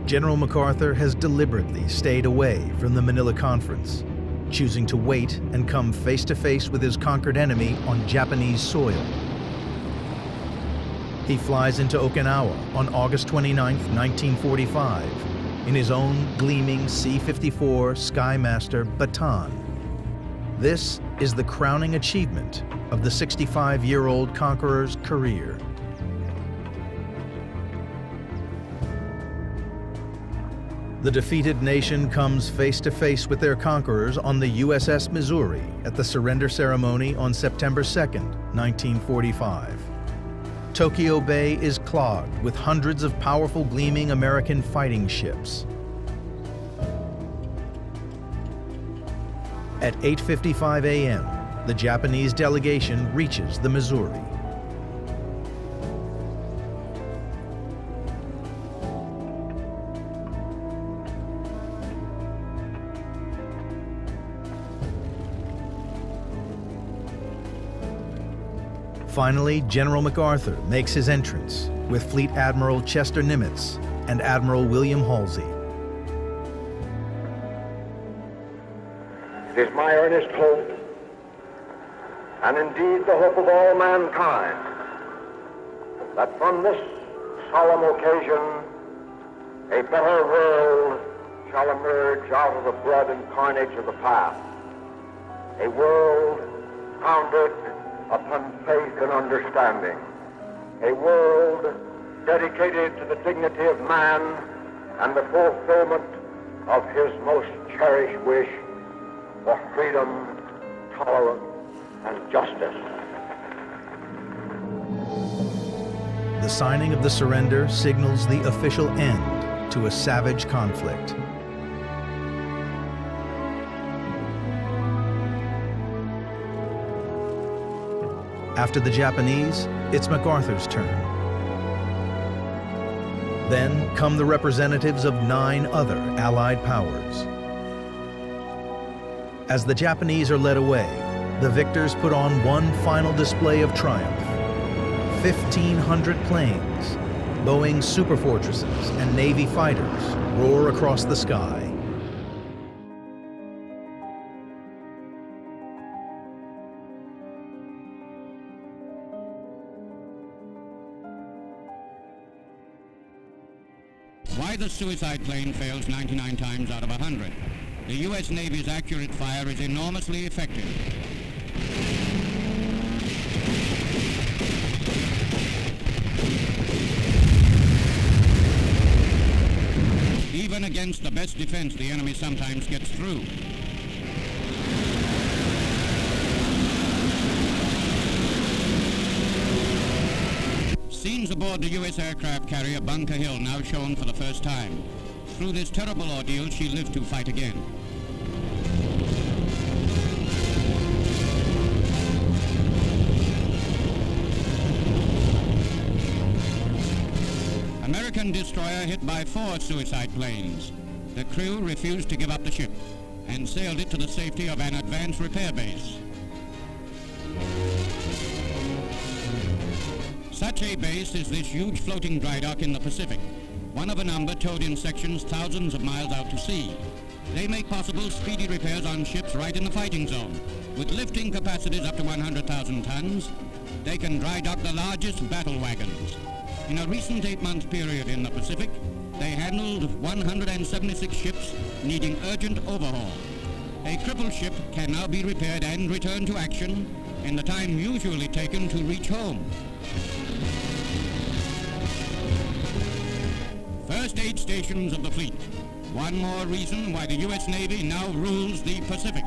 General MacArthur has deliberately stayed away from the Manila Conference, choosing to wait and come face to face with his conquered enemy on Japanese soil. He flies into Okinawa on August 29, 1945, in his own gleaming C-54 Skymaster Baton. This is the crowning achievement of the 65-year-old conqueror's career. The defeated nation comes face to face with their conquerors on the USS Missouri at the surrender ceremony on September 2, 1945. Tokyo Bay is clogged with hundreds of powerful gleaming American fighting ships. At 8:55 a.m., the Japanese delegation reaches the Missouri. Finally, General MacArthur makes his entrance with Fleet Admiral Chester Nimitz and Admiral William Halsey. It is my earnest hope, and indeed the hope of all mankind, that from this solemn occasion a better world shall emerge out of the blood and carnage of the past, a world founded upon faith and understanding, a world dedicated to the dignity of man and the fulfillment of his most cherished wish for freedom, tolerance, and justice. The signing of the surrender signals the official end to a savage conflict. After the Japanese, it's MacArthur's turn. Then come the representatives of 9 other Allied powers. As the Japanese are led away, the victors put on one final display of triumph. 1,500 planes, Boeing Superfortresses, and Navy fighters roar across the sky. Why the suicide plane fails 99 times out of 100. The U.S. Navy's accurate fire is enormously effective. Even against the best defense, the enemy sometimes gets through. Scenes aboard the U.S. aircraft carrier Bunker Hill now shown for the first time. Through this terrible ordeal, she lived to fight again. American destroyer hit by 4 suicide planes. The crew refused to give up the ship and sailed it to the safety of an advanced repair base. Such a base is this huge floating dry dock in the Pacific, one of a number towed in sections thousands of miles out to sea. They make possible speedy repairs on ships right in the fighting zone. With lifting capacities up to 100,000 tons, they can dry dock the largest battle wagons. In a recent 8-month period in the Pacific, they handled 176 ships needing urgent overhaul. A crippled ship can now be repaired and returned to action in the time usually taken to reach home. First aid stations of the fleet. One more reason why the U.S. Navy now rules the Pacific.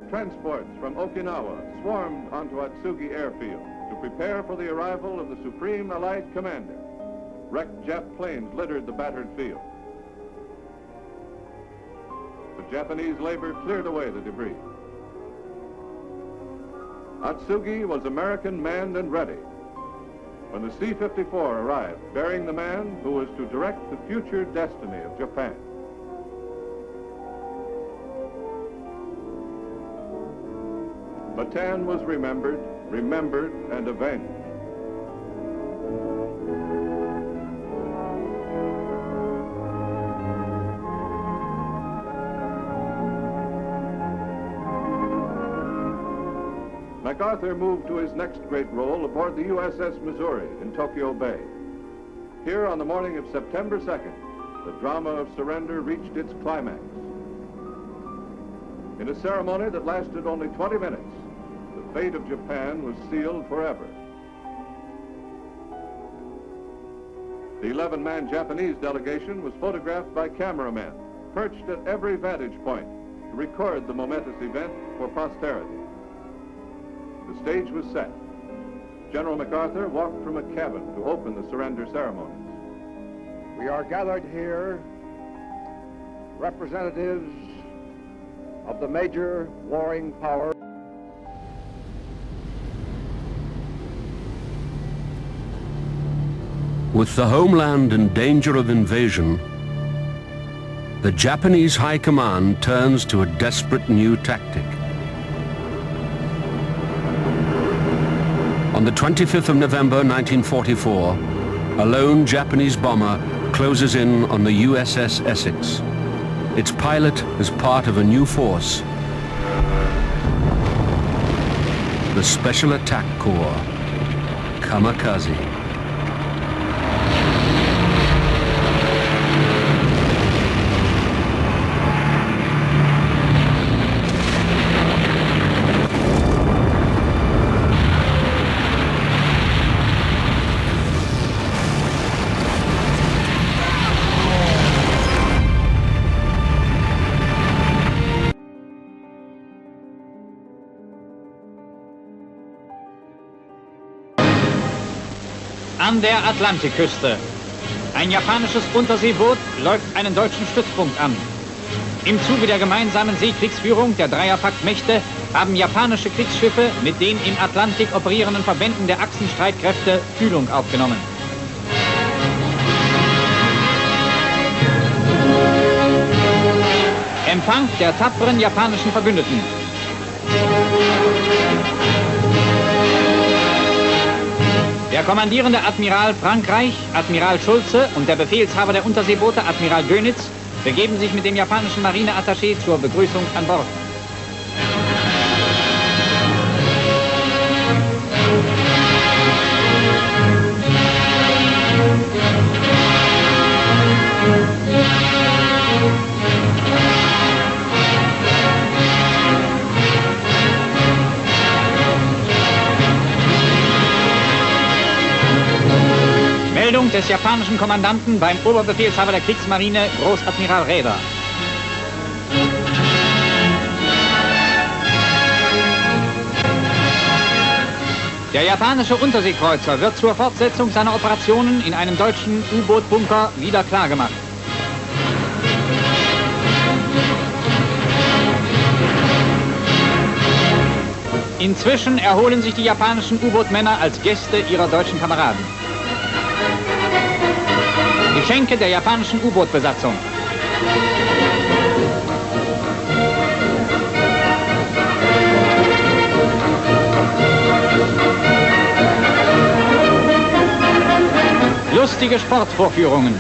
Transports from Okinawa swarmed onto Atsugi Airfield to prepare for the arrival of the Supreme Allied Commander. Wrecked Jap planes littered the battered field. The Japanese labor cleared away the debris. Atsugi was American manned and ready when the C-54 arrived, bearing the man who was to direct the future destiny of Japan. Bataan was remembered, and avenged. MacArthur moved to his next great role aboard the USS Missouri in Tokyo Bay. Here on the morning of September 2nd, the drama of surrender reached its climax. In a ceremony that lasted only 20 minutes, the fate of Japan was sealed forever. The 11-man Japanese delegation was photographed by cameramen, perched at every vantage point to record the momentous event for posterity. The stage was set. General MacArthur walked from a cabin to open the surrender ceremonies. We are gathered here, representatives of the major warring power. With the homeland in danger of invasion, the Japanese High Command turns to a desperate new tactic. On the 25th of November 1944, a lone Japanese bomber closes in on the USS Essex. Its pilot is part of a new force, the Special Attack Corps, Kamikaze. An der Atlantikküste. Ein japanisches Unterseeboot läuft einen deutschen Stützpunkt an. Im Zuge der gemeinsamen Seekriegsführung der Dreierpaktmächte haben japanische Kriegsschiffe mit den im Atlantik operierenden Verbänden der Achsenstreitkräfte Fühlung aufgenommen. Empfang der tapferen japanischen Verbündeten. Der kommandierende Admiral Frankreich, Admiral Schulze, und der Befehlshaber der Unterseeboote, Admiral Dönitz, begeben sich mit dem japanischen Marineattaché zur Begrüßung an Bord. Meldung des japanischen Kommandanten beim Oberbefehlshaber der Kriegsmarine, Großadmiral Räder. Der japanische Unterseekreuzer wird zur Fortsetzung seiner Operationen in einem deutschen U-Boot-Bunker wieder klargemacht. Inzwischen erholen sich die japanischen U-Boot-Männer als Gäste ihrer deutschen Kameraden. Geschenke der japanischen U-Boot-Besatzung. Lustige Sportvorführungen.